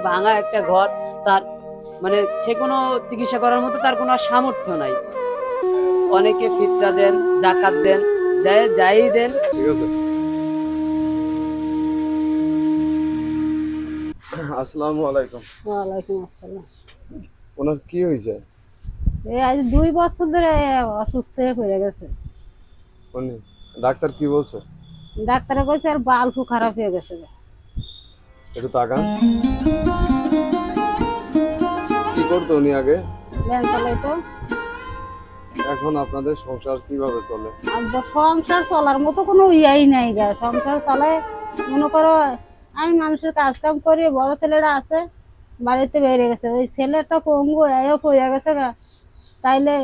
ভাঙা একটা ঘর, তার মানে সে কোনো চিকিৎসা করার মতো তার কোনো সামর্থ্য নাই। অনেকে ফিতরা দেন, জাকাত দেন, যাই দেন। ঠিক আছে। আসসালামু আলাইকুম। ওয়ালাইকুম আসসালাম। ওনার কি হয়েছে? এই আজ 2 বছর ধরে অসুস্থ হয়ে পড়ে গেছে। উনি ডাক্তার কি বলছে? ডাক্তারে কইছে আর বাল্বও খারাপ হয়ে গেছে। একটু তাকান। কি করতো উনি আগে? ভ্যান চালাইতো। এখন আপনাদের সংসার কিভাবে চলে? আর সংসার চলার মতো কোনো ইয়াই নাই গা। সংসার চলে মনে করো আমি মানুষের কাজ কাম করি, বড় ছেলেরা আছে বাড়িতে বেরিয়ে গেছে, ওই ছেলেটা পঙ্গু এও পড়ে গেছে গা। তাইলে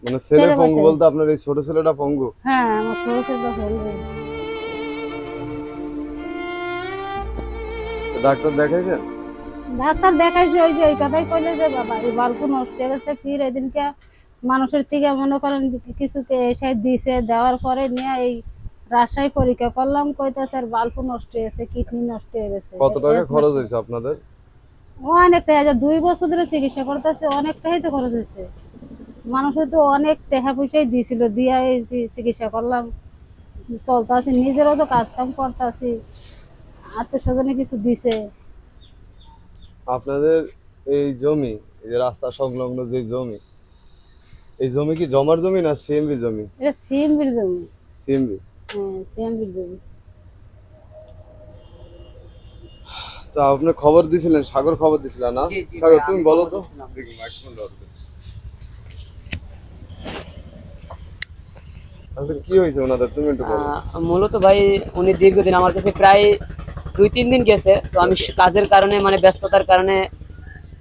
মানে ছেলে পঙ্গু বলতে আপনার এই ছোট ছেলেটা পঙ্গু? হ্যাঁ, আমার ছোট ছেলেটা পঙ্গু। ডাক্তার দেখাইছেন? ডাক্তার দেখাইছে, ওই যে ওই কথাই কইলে যে বাবা এই বাল্ব নষ্ট হয়ে গেছে। ফির এদিনকে মানুষের থেকে মনে করেন কিছু এসে দিছে, দেওয়ার পরে নিয়ে এই রাজশাহী পরীক্ষা করলাম, কইতাছে আর বাল্ব নষ্ট হয়ে গেছে, কিডনি নষ্ট হয়ে গেছে। কত টাকা খরচ হয়েছে আপনাদের? অনেকটাই, 2 বছর ধরে চিকিৎসা করতেছে, অনেকটাই তো খরচ হয়েছে। মানুষের তো অনেক টাকা পয়সাই দিয়েছিল, দিয়া এই চিকিৎসা করলাম, চলতেছি, নিজেরও তো কাজ কাম করতেছি, আত্মীয় স্বজনে কিছু দিছে। আপনাদের এই জমি, এই যে রাস্তা সংলগ্ন যে জমি, এই জমি কি জমার জমি না সিএমবি জমি? এটা সিএমবির জমি। সিএমবি। হ্যাঁ, সিএমবির জমি। তা আপনি খবর দিছিলেন, সাগর খবর দিছিলেন না? জি, জি, সাগর ভাই, তুমি আমি বলো খবর তো। দিছিলাম। আপনাদের কি হয়েছে ওনাদের, তুমি একটু বলো। মূলত ভাই উনি দীর্ঘদিন আমার কাছে প্রায় 2-3 দিন গেছে, তো আমি কাজের কারণে মানে ব্যস্ততার কারণে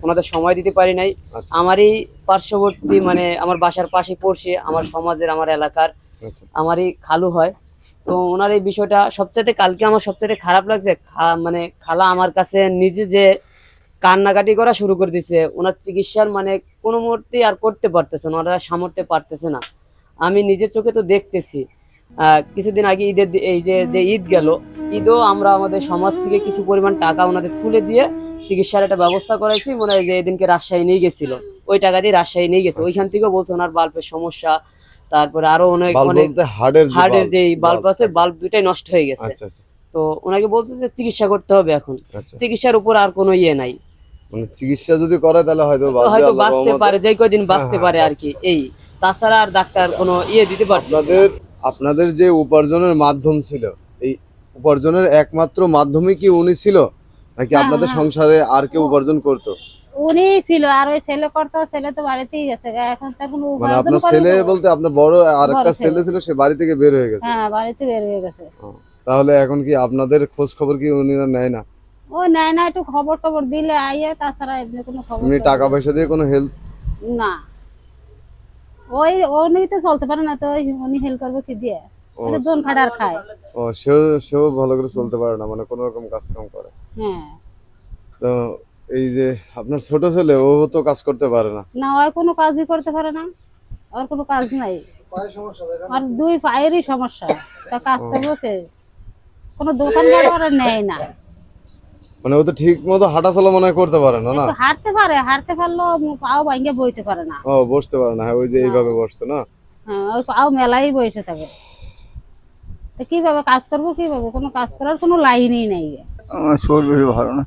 ওনাদের সময় দিতে পারি নাই। আচ্ছা আমারই পার্শ্ববর্তী মানে আমার বাসার পাশে পড়ছে, আমার সমাজের, আমার এলাকার আচ্ছা। আমারই খালু হয়। তো ওনার এই বিষয়টা সবচাইতে কালকে আমার সবচাইতে খারাপ লাগছে, মানে খালা আমার কাছে নিজে যে কান্নাকাটি করা শুরু করে দিছে। ওনার চিকিৎসার মানে কোনো মুহূর্তে আর করতে পারতেছে না, ওনারা সামর্থ্যে পারতেছে না। আমি নিজের চোখে তো দেখতেছি। কিছুদিন আগে ঈদের এই যে ঈদ গেল, ঈদও আমরা আমাদের সমাজ থেকে কিছু পরিমাণ টাকা ওনাদের তুলে দিয়ে চিকিৎসার একটা ব্যবস্থা করাইছি। মনে হয় যে এদিনকে রাজশাহী নিয়ে গেছিল, ওই টাকা দিয়ে রাজশাহী নিয়ে গেছে। ওইখান থেকেও বলছে ওনার বাল্বের সমস্যা, তারপরে আরো অনেক অনেক হার্টের যে বাল্ব আছে, বাল্ব দুইটাই নষ্ট হয়ে গেছে। আচ্ছা আচ্ছা। তো ওনাকে বলছে যে চিকিৎসা করতে হবে এখন। আচ্ছা। চিকিৎসার উপর আর কোনো ইয়ে নাই, মানে চিকিৎসা যদি করে তাহলে হয়তো হয়তো বাঁচতে পারে, যে কয়দিন বাঁচতে পারে আর কি, এই। তাছাড়া আর ডাক্তার কোনো ইয়ে দিতে পারতেছে না। আপনাদের আপনাদের যে উপার্জনের মাধ্যম ছিল, এই উপার্জনের একমাত্র মাধ্যমই কি উনি ছিল, নাকি হ্যাঁ, আপনাদের হ্যাঁ। সংসারে আর কেউ উপার্জন করতো? উনি ছিল, আর ওই ছেলে করতো, ছেলে তো বাড়িতেই গেছে গা, এখন তো কোনো মানে উপার্জন আপনার করে ছেলে তো। বলতে আপনার বড় আর একটা বড় ছেলে ছেলে। ছিল, সে বাড়ি থেকে বের হয়ে গেছে? হ্যাঁ, বাড়িতে বের হয়ে গেছে। ও, তাহলে এখন কি আপনাদের খোঁজ খবর কি উনি নেয় না? ও নেয় না, একটু খবর টবর দিলে আইয়ে, তাছাড়া এমনি কোনো খবর উনি টবর টাকা পয়সা দিয়ে কোনো হেল্প? না। ওই উনি তো চলতে পারে না, তো উনি হেল্প করবে কি দিয়ে? ও, ওই তো জন খাটার খায়। ও, সেও ভালো করে চলতে পারে না, মানে কোনো রকম কাজ কাম করে? হ্যাঁ। তো এই যে আপনার ছোট ছেলে, ও তো কাজ করতে পারে না? না, ওই কোনো কাজই করতে পারে না, আর কোনো কাজ নাই। আর 2 পায়েরই সমস্যা, তা কাজ করবো কে? কোনো দোকান বড় আর নেয় না। মানে ও তো ঠিক মতো হাঁটা চলা মনে হয় করতে পারে না, না? একটু হাঁটতে পারে, হাঁটতে পারলেও পাও ভাঙ্গে বইতে পারে না। ও, বসতে পারে না, হ্যাঁ, ওই যে এইভাবে বসছে না? হ্যাঁ, ওই পাও মেলাই বসে থাকে। তা কিভাবে কাজ করবো, কিভাবে? কোনো কাজ করার কোনো লাইনই নাই। আমার শরীর বেশি ভালো না।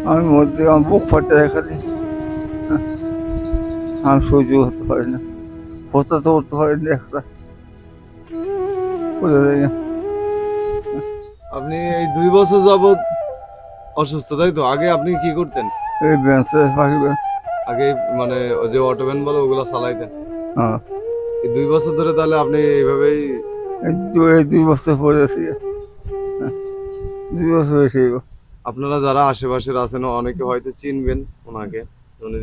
আমি মধ্যে আমার বুক ফাটতে দেখালি, আমি সহ্য করতে পারি না, হতে তো উঠতে পারি না একটা, বুঝতে পারি না। আপনি এই 2 বছর যাবত অসুস্থ, তাই তো? আগে আপনি কি করতেন? এই বেঞ্চে পাখি আগে মানে ওই যে অটো ভ্যান বলে ওগুলো চালাইতেন? হ্যাঁ, এই 2 বছর ধরে তাহলে আপনি এইভাবেই? এই 2 বছর পরে আছি, 2 বছর হয়েছে। আপনারা যারা আশেপাশের আছেন অনেকে হয়তো চিনবেন ওনাকে। উনি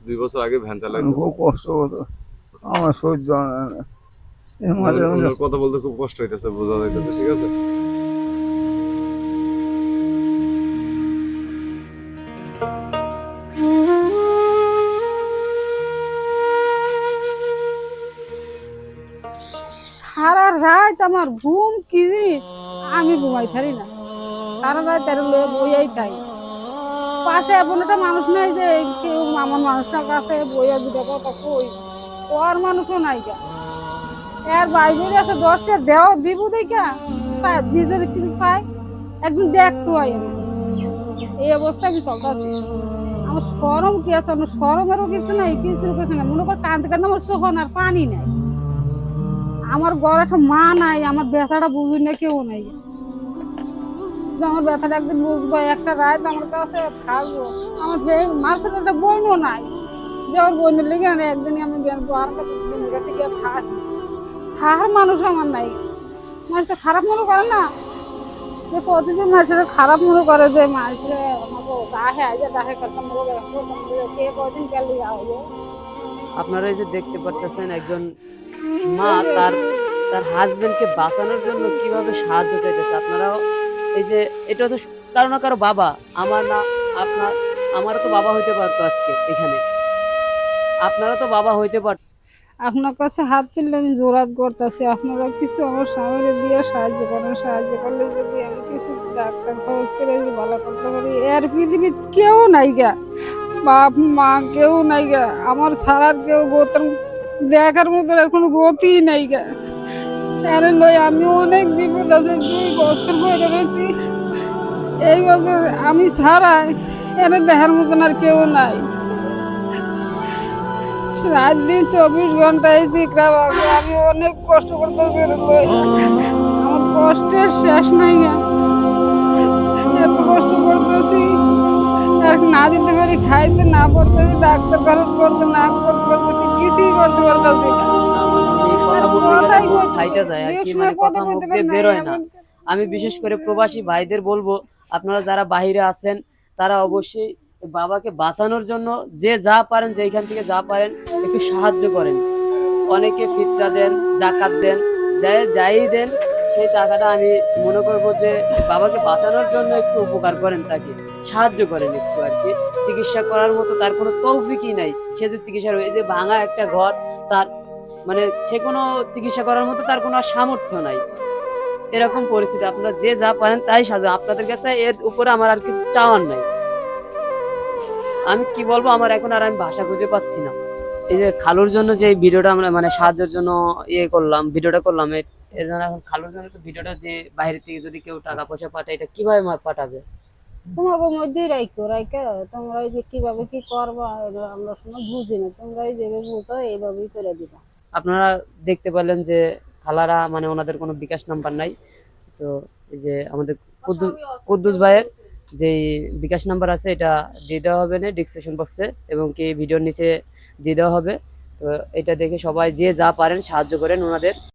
2 বছর আগে ভ্যান চালাইতেন। খুব কষ্ট হতো, আমার সহ্য হয় না। এর মাঝে মাঝে ওনার কথা বলতে খুব কষ্ট হইতেছে, বোঝা যাইতেছে, ঠিক আছে? সারা রাত আমার ঘুম কি জিনিস, আমি ঘুমাই পারি না। তারা রায় তেরো লোক বইয়াই তাই পাশে এমন একটা মানুষ নাই যে কেউ আমার মানুষটার কাছে বইয়া দুটো কথা কই ও আর মানুষও নাই গা এর বাইবেল আছে 10টা দেও দিব দেখা নিজের কিছু চাই একদিন দেখতে হয় আমি এই অবস্থা আমি চলতে আমার সরম কি আছে আমার সরমেরও কিছু নাই কিছু কিছু নাই মনে কর কাঁদতে কাঁদতে আমার সোহন আর পানি নাই আমার ঘরে একটা মা নাই আমার ব্যথাটা বুঝুই না কেউ নাই যে আমার ব্যথাটা একদিন বুঝবো একটা রাত আমার কাছে থাকবো আমার মার সাথে একটা বোনও নাই যে আমার বোনের লেগে আনে একদিনই আমি থেকে থাকি থাকার মানুষ আমার নাই মানুষ তো খারাপ মনে করে না যে প্রতিদিন মানুষের খারাপ মনে করে যে মানুষের আমাকে ডাহে আজ ডাহে করতাম কে কদিন গেলে যাবো আপনারা এই যে দেখতে পারতেছেন একজন মা তার তার হাজবেন্ডকে বাঁচানোর জন্য কিভাবে সাহায্য চাইতেছে। আপনারাও এই যে এটা তো কারো না কারো বাবা, আমার না আপনার, আমারও তো বাবা হইতে পারতো আজকে এখানে, আপনারা তো বাবা হইতে পারত। আপনার কাছে হাত তুললে আমি জোরাত করতেছি আপনারা কিছু আমার স্বামীকে দিয়ে সাহায্য করেন সাহায্য করলে যদি আমি কিছু ডাক্তার খরচ করে যদি ভালো করতে পারি এর পৃথিবীর কেউ নাই গা বাপ মা কেউ নাই গা আমার ছাড়ার কেউ গোতন দেখার মতো আর কোনো গতি নাই গা এর লই আমি অনেক বিপদ আছে 2 বছর হয়ে রয়েছি এই বছর আমি ছাড়া এর দেখার মতন আর কেউ নাই রাত দিন 24 ঘন্টা এই চিকরা বাগে আমি অনেক কষ্ট করতেছি আমার কষ্টের শেষ নাই গা এত কষ্ট করতেছি আর না দিতে পারি খাইতে না পড়তেছি ডাক্তার খরচ করতে না করতে পারতেছি কিছুই করতে পারতেছি না ফাইটা যায় আর কি, মানে কথা মুখ দিয়ে বেরোয় না। আমি বিশেষ করে প্রবাসী ভাইদের বলবো, আপনারা যারা বাইরে আছেন তারা অবশ্যই বাবাকে বাঁচানোর জন্য যে যা পারেন, যেখান থেকে যা পারেন একটু সাহায্য করেন। অনেকে ফিতরা দেন, জাকাত দেন, যাই দেন, সেই টাকাটা আমি মনে করবো যে বাবাকে বাঁচানোর জন্য একটু উপকার করেন, তাকে সাহায্য করেন একটু আর কি। চিকিৎসা করার মতো তার কোনো তৌফিকই নাই, সে যে চিকিৎসা, এই যে ভাঙা একটা ঘর, তার মানে সে কোনো চিকিৎসা করার মতো তার কোনো সামর্থ্য নাই, এরকম পরিস্থিতি। আপনারা যে যা পারেন তাই সাহায্য, আপনাদের কাছে এর উপরে আমার আর কিছু চাওয়ার নাই। আমি কি বলবো, আমার এখন আর আমি ভাষা খুঁজে পাচ্ছি না। এই যে খালুর জন্য যে ভিডিওটা আমরা মানে সাহায্যের জন্য ভিডিওটা করলাম, এর জন্য এখন খালুর জন্য তো ভিডিওটা যে বাইরে থেকে যদি কেউ টাকা পয়সা পাঠায়, এটা কিভাবে পাঠাবে? তোমাকে মধ্যে রাইখে তোমরা এই যে কিভাবে কি করবা আমরা শোনা বুঝি না, তোমরা যেভাবে বুঝো এইভাবেই করে দিবা। আপনারা দেখতে পেলেন যে খালারা মানে ওনাদের কোনো বিকাশ নাম্বার নাই, তো এই যে আমাদের কুদ্দুস ভাইয়ের যে বিকাশ নাম্বার আছে এটা দিয়ে দেওয়া হবে না ডিসক্রিপশন বক্সে, এবং কি ভিডিওর নিচে দিয়ে দেওয়া হবে। তো এটা দেখে সবাই যে যা পারেন সাহায্য করেন ওনাদের।